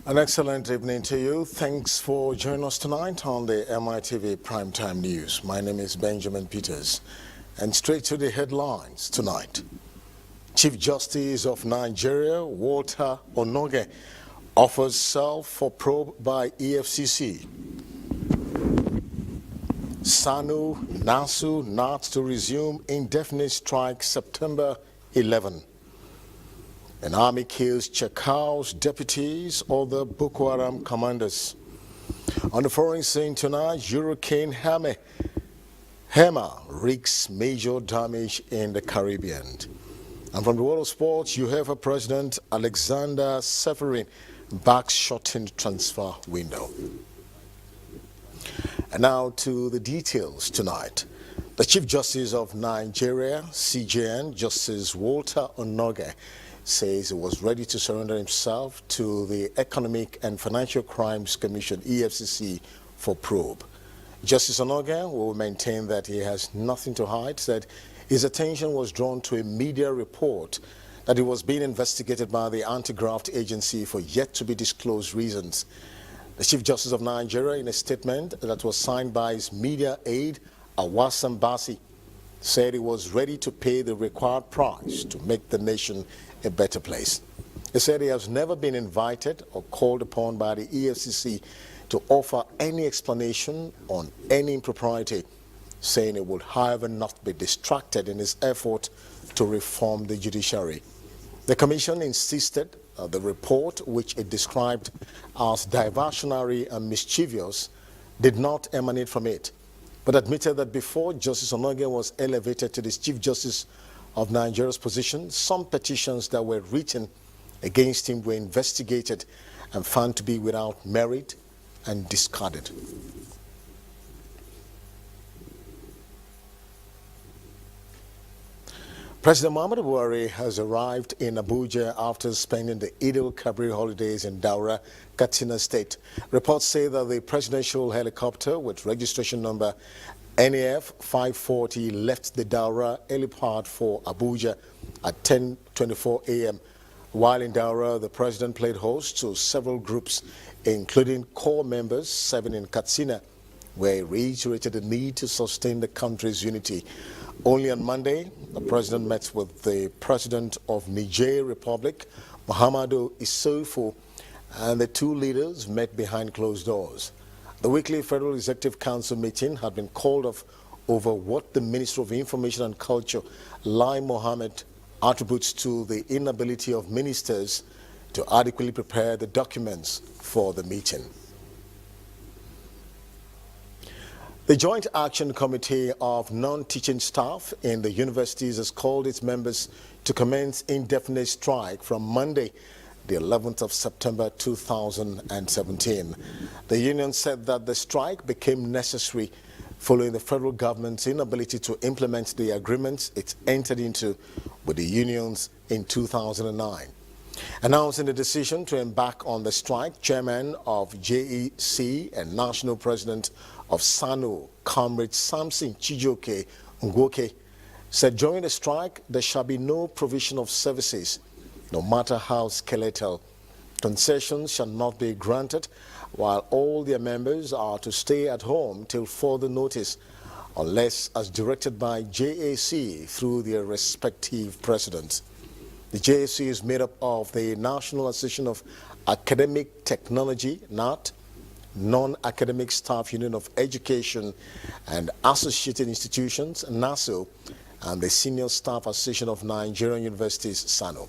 An excellent evening to you. Thanks for joining us tonight on the Mitv Primetime News. My name is Benjamin Peters, and straight to the headlines tonight. Chief Justice of Nigeria, Walter Onoge, offers self for probe by EFCC. SANU, NASU not to resume indefinite strike September 11. An army kills Chakao's deputies or the Boko Haram commanders. On the foreign scene tonight, Hurricane Hema wreaks major damage in the Caribbean. And from the world of sports, UEFA President Alexander Seferin backs shortened transfer window. And now to the details tonight. The Chief Justice of Nigeria, CJN, Justice Walter Onoge, says he was ready to surrender himself to the Economic and Financial Crimes Commission, EFCC, for probe. Justice Onoge will maintain that he has nothing to hide, said his attention was drawn to a media report that he was being investigated by the anti-graft agency for yet-to-be-disclosed reasons. The Chief Justice of Nigeria, in a statement that was signed by his media aide, Awasam Basi, said he was ready to pay the required price to make the nation a better place. He said he has never been invited or called upon by the EFCC to offer any explanation on any impropriety, saying he would, however, not be distracted in his effort to reform the judiciary. The Commission insisted the report, which it described as diversionary and mischievous, did not emanate from it, but admitted that before Justice Onoge was elevated to the Chief Justice of Nigeria's position, some petitions that were written against him were investigated and found to be without merit and discarded. President Muhammadu Buhari has arrived in Abuja after spending the Eid al-Kabir holidays in Daura, Katsina State. Reports say that the presidential helicopter with registration number NAF 540 left the Daura helipad for Abuja at 10:24 a.m. While in Daura, the president played host to several groups, including core members serving in Katsina, where he reiterated the need to sustain the country's unity. Only on Monday, the president met with the president of Niger Republic, Muhammadu Issoufou, and the two leaders met behind closed doors. The weekly Federal Executive Council meeting had been called off over what the Minister of Information and Culture, Lai Mohammed, attributes to the inability of ministers to adequately prepare the documents for the meeting. The Joint Action Committee of Non-Teaching Staff in the universities has called its members to commence indefinite strike from Monday, the 11th of September 2017. The union said that the strike became necessary following the federal government's inability to implement the agreements it entered into with the unions in 2009. Announcing the decision to embark on the strike, Chairman of JEC and National President of SANU, Comrade Samson Chijoke Ngoke, said during the strike there shall be no provision of services, no matter how skeletal. Concessions shall not be granted, while all their members are to stay at home till further notice, unless as directed by JAC through their respective presidents. The JAC is made up of the National Association of Academic Technology, NAT, Non-Academic Staff Union of Education and Associated Institutions, NASU, and the Senior Staff Association of Nigerian Universities, SANU.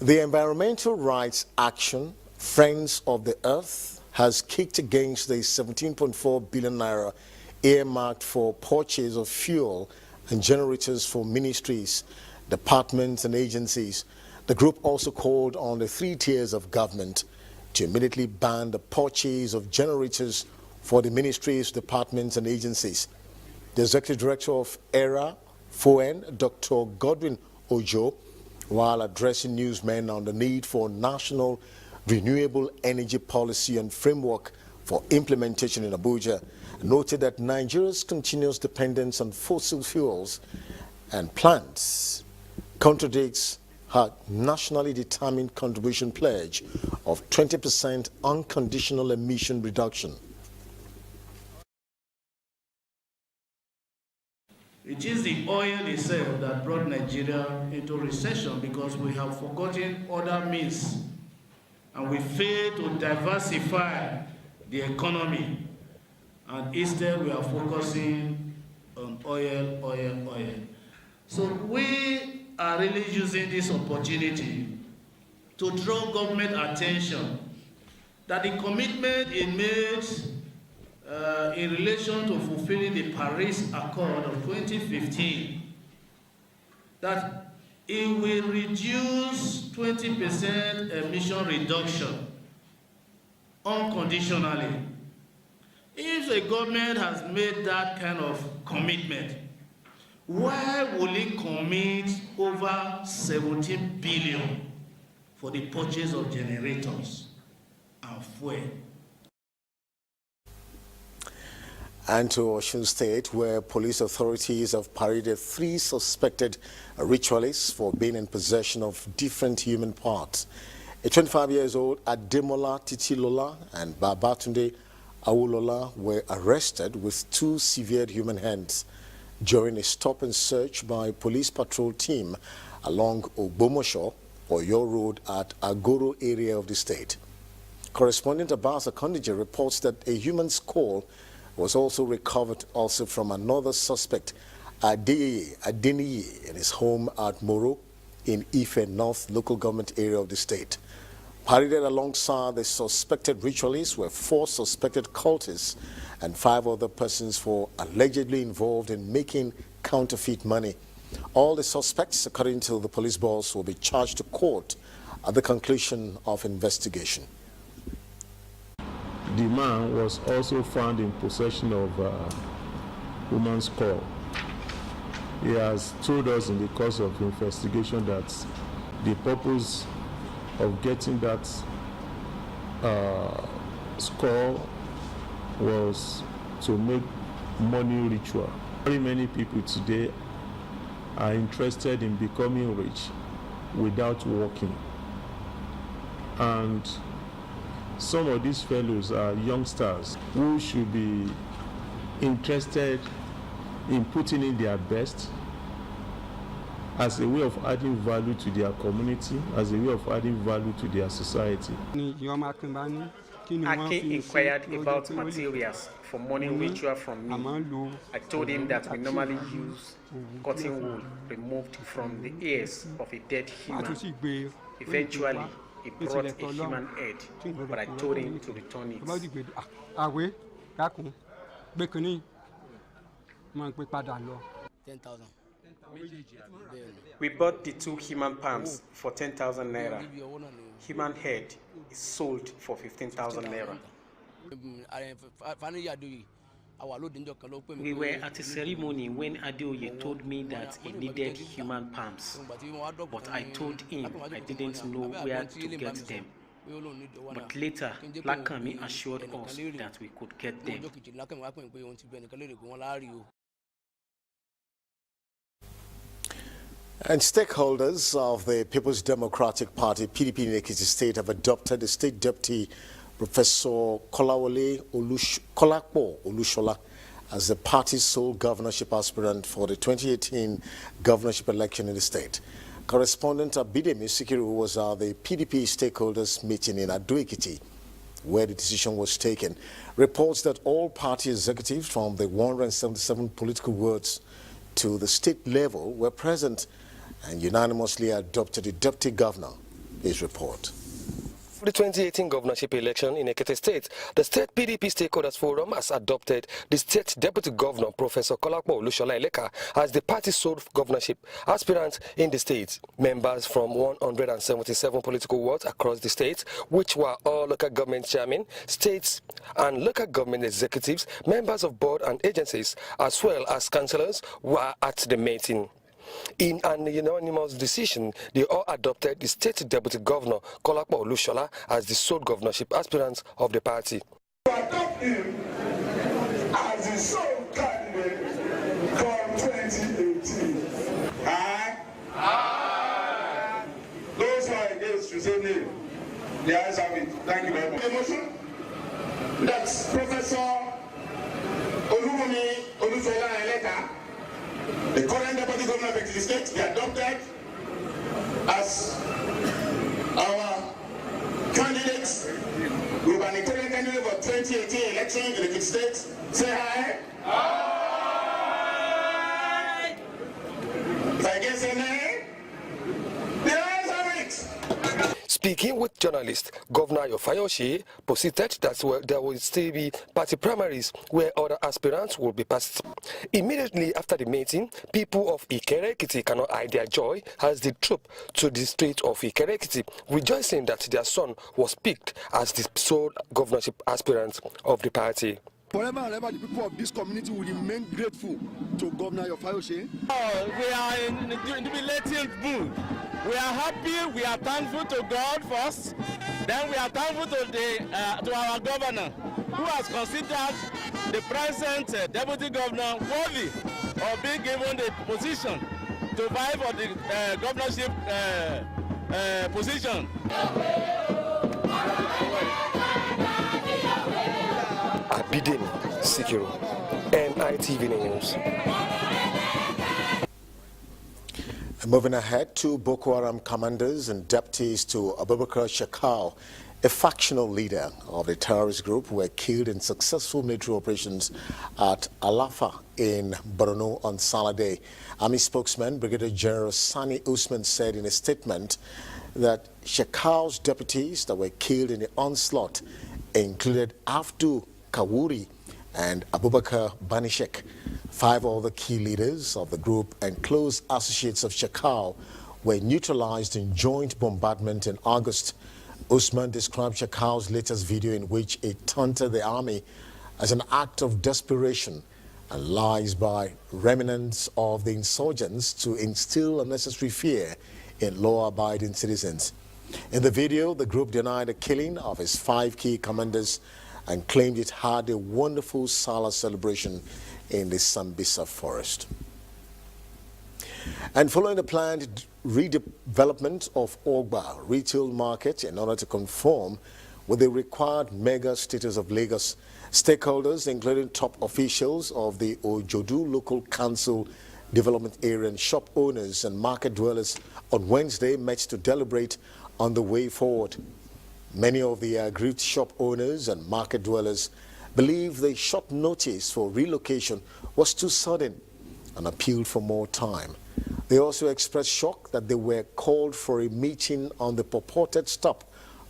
The environmental rights action, Friends of the Earth, has kicked against the 17.4 billion naira earmarked for purchase of fuel and generators for ministries, departments and agencies. The group also called on the three tiers of government to immediately ban the purchase of generators for the ministries, departments and agencies. The Executive Director of ERA, FON, Dr. Godwin Ojo, while addressing newsmen on the need for national renewable energy policy and framework for implementation in Abuja, noted that Nigeria's continuous dependence on fossil fuels and plants contradicts her nationally determined contribution pledge of 20% unconditional emission reduction. It is the oil itself that brought Nigeria into recession because we have forgotten other means and we failed to diversify the economy, and instead we are focusing on oil. So we are really using this opportunity to draw government attention that the commitment it made in relation to fulfilling the Paris Accord of 2015, that it will reduce 20% emission reduction unconditionally. If the government has made that kind of commitment, why will it commit over 17 billion for the purchase of generators and fuel? And to Osun State, where police authorities have paraded 3 suspected ritualists for being in possession of different human parts. A 25-year-old Ademola Titilola and Babatunde Awolola were arrested with 2 severed human hands during a stop and search by a police patrol team along Ogbomosho, Oyo Road at Agoro area of the state. Correspondent Abbas Akondije reports that a human skull was also recovered also from another suspect, Adeniyi, in his home at Moro in Ife North local government area of the state. Paraded alongside the suspected ritualists were 4 suspected cultists and 5 other persons for allegedly involved in making counterfeit money. All the suspects, according to the police boss, will be charged to court at the conclusion of investigation. The man was also found in possession of woman's skull. He has told us in the course of the investigation that the purpose of getting that skull was to make money ritual. Very many people today are interested in becoming rich without working. And some of these fellows are youngsters who should be interested in putting in their best as a way of adding value to their community, as a way of adding value to their society. Ake inquired about materials for money ritual from me. I told him that we normally use cotton wool removed from the ears of a dead human. Eventually, he brought a human head, but I told him to return it. 10,000. We bought the 2 human palms for 10,000 naira. Human head is sold for 15,000 naira. We were at a ceremony when Adeoye told me that he needed human palms, but I told him I didn't know where to get them. But later, Lakami assured us that we could get them. And stakeholders of the People's Democratic Party, PDP in Ekiti State, have adopted the State Deputy Professor Kolakpo Olushola as the party's sole governorship aspirant for the 2018 governorship election in the state. Correspondent Abidemi Sikiru was at the PDP stakeholders meeting in Ado-Ekiti, where the decision was taken. Reports that all party executives from the 177 political wards to the state level were present and unanimously adopted the deputy governor. His report. For the 2018 governorship election in Ekiti State, the State PDP Stakeholders Forum has adopted the State Deputy Governor, Professor Kolakpo Olushola as the party's sole governorship aspirant in the state. Members from 177 political wards across the state, which were all local government chairmen, states and local government executives, members of board and agencies, as well as councillors, were at the meeting. In an unanimous decision, they all adopted the State Deputy Governor, Kolakpo Olushola, as the sole governorship aspirant of the party. To adopt him as the sole candidate from 2018. should say nay. The ayes have it. Thank you very much. A motion that Professor Olumuni Olusola Eleka, the current Deputy Governor of Ekiti State, be adopted as our candidates, gubernatorial candidate for 2018 election in Ekiti State. Say aye. Aye. If I get say nay, the ayes have it. Speaking with journalists, Governor Fayose posited that there will still be party primaries where other aspirants will be participating. Immediately after the meeting, people of Ikere-Ekiti cannot hide their joy as they troop to the street of Ikere-Ekiti, rejoicing that their son was picked as the sole governorship aspirant of the party. Forever and ever, the people of this community will remain grateful to Governor Fayose. We are in the jubilating mood. We are happy. We are thankful to God first. Then we are thankful to our governor, who has considered the present deputy governor worthy of being given the position to vie for the governorship position. Abidin Sikiru, Mitv News. Moving ahead, two Boko Haram commanders and deputies to Abubakar Shekau, a factional leader of the terrorist group, were killed in successful military operations at Alafa in Borno on Saturday. Army spokesman Brigadier General Sani Usman said in a statement that Shekau's deputies that were killed in the onslaught included Abdu Kawuri and Abubakar Banishek. 5 other key leaders of the group and close associates of Shekau were neutralized in joint bombardment in August. Usman described Shekau's latest video in which it taunted the army as an act of desperation and lies by remnants of the insurgents to instill unnecessary fear in law-abiding citizens. In the video, the group denied the killing of its 5 key commanders and claimed it had a wonderful Salah celebration in the Sambisa forest. And following the planned redevelopment of Ogba retail market in order to conform with the required mega status of Lagos, stakeholders, including top officials of the Ojodu Local Council Development Area and shop owners and market dwellers on Wednesday met to deliberate on the way forward. Many of the aggrieved shop owners and market dwellers believe the short notice for relocation was too sudden and appealed for more time. They also expressed shock that they were called for a meeting on the purported stop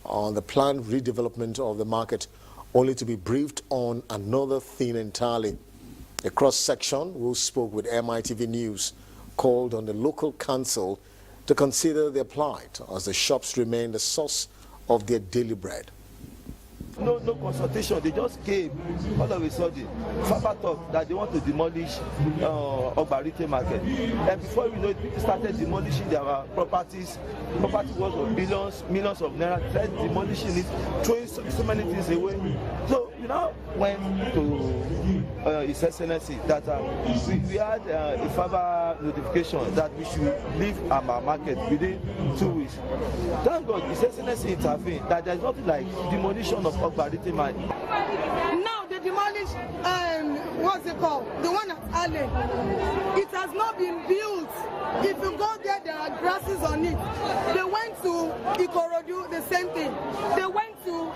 on the planned redevelopment of the market, only to be briefed on another thing entirely. A cross-section who spoke with MITV News called on the local council to consider their plight as the shops remain the source of their daily bread. No consultation. They just came all of a sudden. Papa talk that they want to demolish Ogba retail market. And before we know it, people started demolishing their properties. Property worth of millions of naira. Started demolishing it, throwing so many things away. So we now went to His Excellency that we had a further notification that we should leave our market within 2 weeks. Thank God, His Excellency intervened that there's nothing like demolition of Ogba retail market. Now they demolished, what's it called? The one at Allen. It has not been built. If you go there are grasses on it. They went to Ikorodu, the same thing. They went to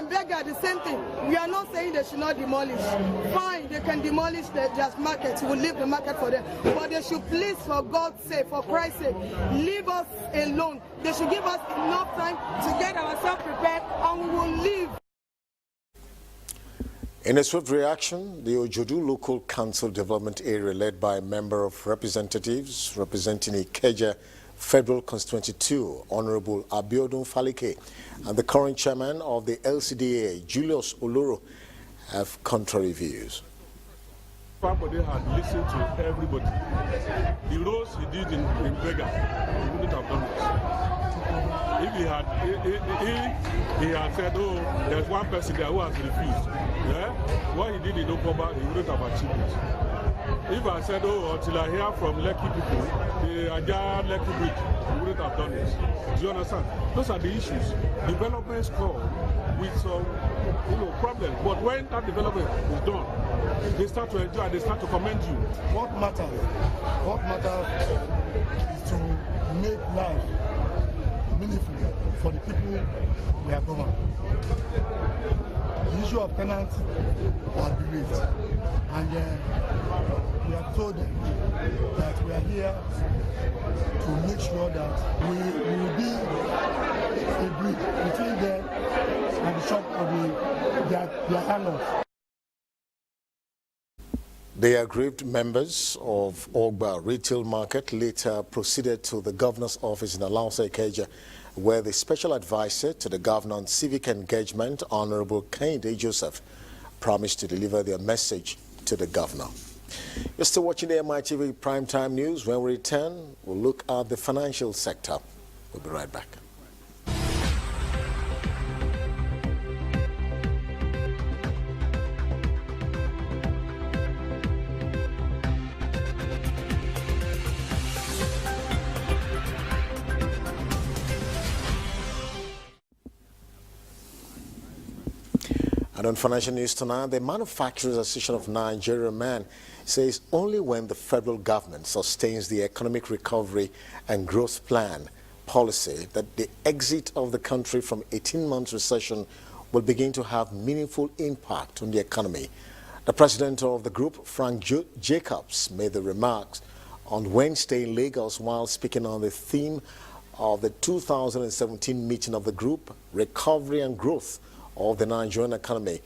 Bega, the same thing. We are not saying they should not demolish. Fine, they can demolish their market. We'll leave the market for them. But they should please, for God's sake, for Christ's sake, leave us alone. They should give us enough time to get ourselves prepared and we will leave. In a swift reaction, the Ojodu Local Council Development Area, led by a member of representatives representing Ikeja Federal Constituency 2, Honorable Abiodun Falike, and the current chairman of the LCDA, Julius Oloro, have contrary views. Somebody had listened to everybody. The roles he did in Vega, he wouldn't have done it. If he had said, oh, there's one person there who has refused, yeah? What he did in Okoba, he wouldn't have achieved it. If I said, oh, until I hear from Lekki people, the Ajah Lekki Bridge, we wouldn't have done it. Do you understand? Those are the issues. Developments come with some, problems. But when that development is done, they start to enjoy, they start to commend you. What matters is to make life meaningful for the people we are governed. The issue of tenants has been raised, and we have told them that we are here to make sure that we will be a bridge between them and the shop of their landlords. The aggrieved members of Ogba Retail Market later proceeded to the governor's office in Alausa Ikeja, where the special advisor to the governor on civic engagement, Honorable Kehinde Joseph, promised to deliver their message to the governor. You're still watching the MITV Primetime News. When we return, we'll look at the financial sector. We'll be right back. And on financial news tonight, the Manufacturers Association of Nigeria, MAN, says only when the federal government sustains the economic recovery and growth plan policy that the exit of the country from 18-month recession will begin to have meaningful impact on the economy. The president of the group, Frank Jacobs, made the remarks on Wednesday in Lagos while speaking on the theme of the 2017 meeting of the group, Recovery and Growth of the Nigerian economy.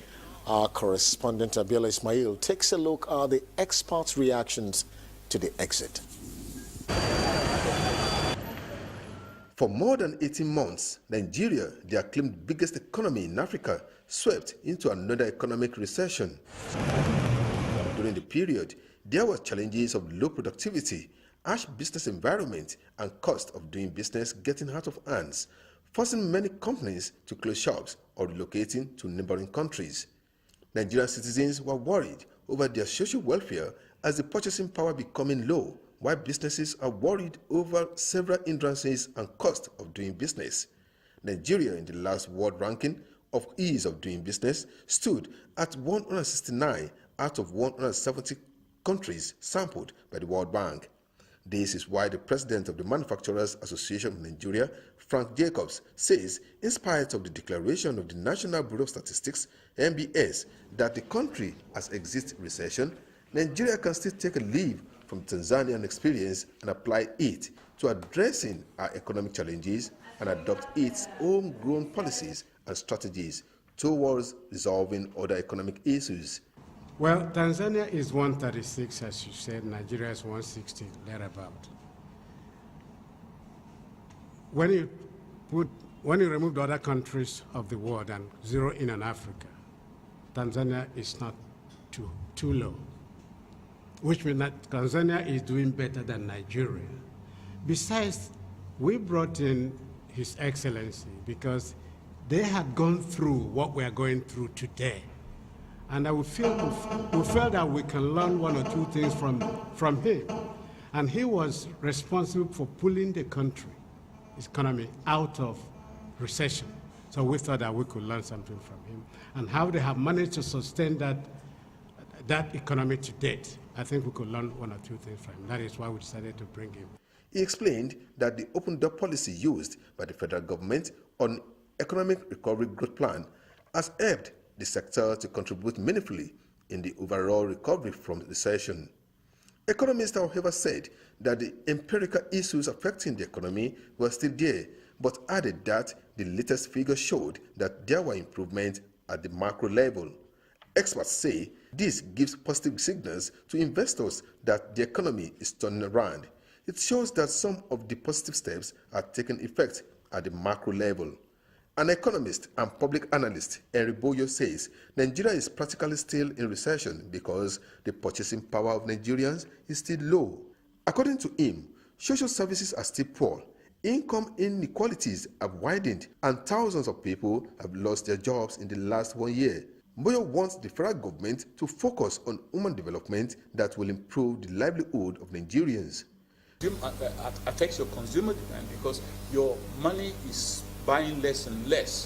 Our correspondent Abiola Ismail takes a look at the experts' reactions to the exit. For more than 18 months, Nigeria, the acclaimed biggest economy in Africa, swept into another economic recession. During the period, there were challenges of low productivity, harsh business environment, and cost of doing business getting out of hands, forcing many companies to close shops or relocating to neighboring countries. Nigerian citizens were worried over their social welfare as the purchasing power becoming low, while businesses are worried over several hindrances and cost of doing business. Nigeria, in the last world ranking of ease of doing business, stood at 169 out of 170 countries sampled by the World Bank. This is why the president of the Manufacturers Association of Nigeria, Frank Jacobs, says, in spite of the declaration of the National Bureau of Statistics, NBS, that the country has exited recession, Nigeria can still take a leave from Tanzanian experience and apply it to addressing our economic challenges and adopt its homegrown policies and strategies towards resolving other economic issues. Well, Tanzania is 136, as you said. Nigeria is 160, thereabout. When you remove the other countries of the world and zero in on Africa, Tanzania is not too low, which means that Tanzania is doing better than Nigeria. Besides, we brought in His Excellency because they had gone through what we are going through today. And we felt that we can learn one or two things from him. And he was responsible for pulling the country, its economy, out of recession. So we thought that we could learn something from him. And how they have managed to sustain that economy to date, I think we could learn one or two things from him. That is why we decided to bring him. He explained that the open door policy used by the federal government on economic recovery growth plan has helped the sector to contribute meaningfully in the overall recovery from the recession. Economists, however, said that the empirical issues affecting the economy were still there, but added that the latest figures showed that there were improvements at the macro level. Experts say this gives positive signals to investors that the economy is turning around. It shows that some of the positive steps are taking effect at the macro level. An economist and public analyst, Henry Boyo, says Nigeria is practically still in recession because the purchasing power of Nigerians is still low. According to him, social services are still poor, income inequalities have widened, and thousands of people have lost their jobs in the last 1 year. Moyo wants the federal government to focus on human development that will improve the livelihood of Nigerians. Affects your consumer demand because your money is buying less and less.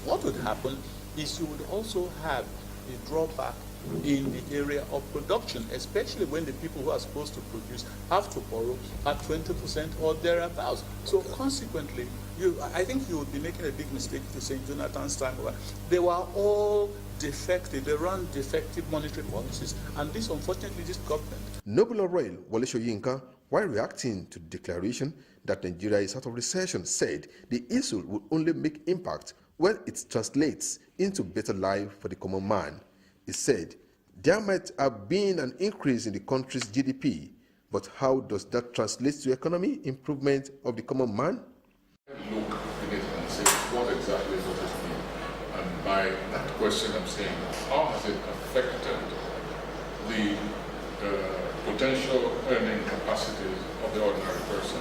What would happen is you would also have a drawback in the area of production, especially when the people who are supposed to produce have to borrow at 20% or thereabouts. So consequently, I think you would be making a big mistake to say Jonathan's time, they were all defective, they ran defective monetary policies, and this, unfortunately, this government. Noble Royal Wole Soyinka, while reacting to the declaration that Nigeria is out of recession, said the issue will only make impact when it translates into better life for the common man. He said, there might have been an increase in the country's GDP, but how does that translate to economy improvement of the common man? Look at it and say, what exactly does it mean? And by that question, I'm saying, how has it affected the potential earning capacities of the ordinary person,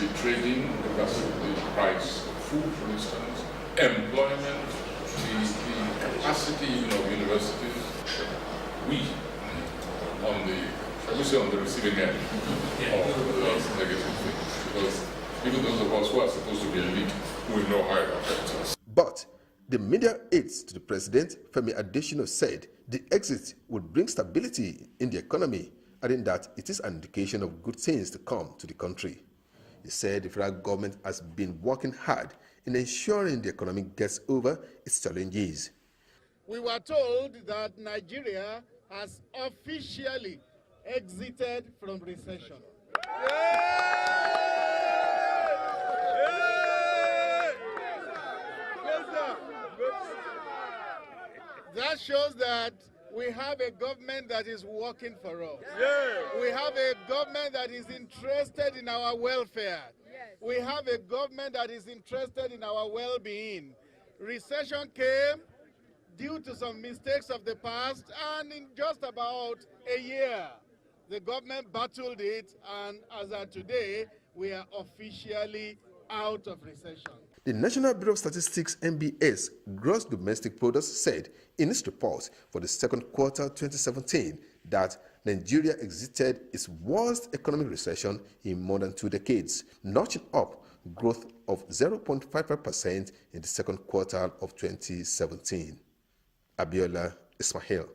the trading capacity, the price of food, for instance, employment, the capacity of universities, we on the receiving end of those negative things, because even those of us who are supposed to be elite will know how it affects us. But the media aides to the president, Femi Adesina, said the exit would bring stability in the economy, adding that it is an indication of good things to come to the country. He said the federal government has been working hard in ensuring the economy gets over its challenges. We were told that Nigeria has officially exited from recession. That shows that we have a government that is working for us. We have a government that is interested in our welfare. We have a government that is interested in our well-being. Recession came due to some mistakes of the past, and in just about a year, the government battled it, and as of today, we are officially out of recession. The National Bureau of Statistics (NBS) Gross Domestic Product said in its report for the second quarter 2017 that Nigeria exited its worst economic recession in more than 2 decades, notching up growth of 0.55% in the second quarter of 2017. Abiola Ismail,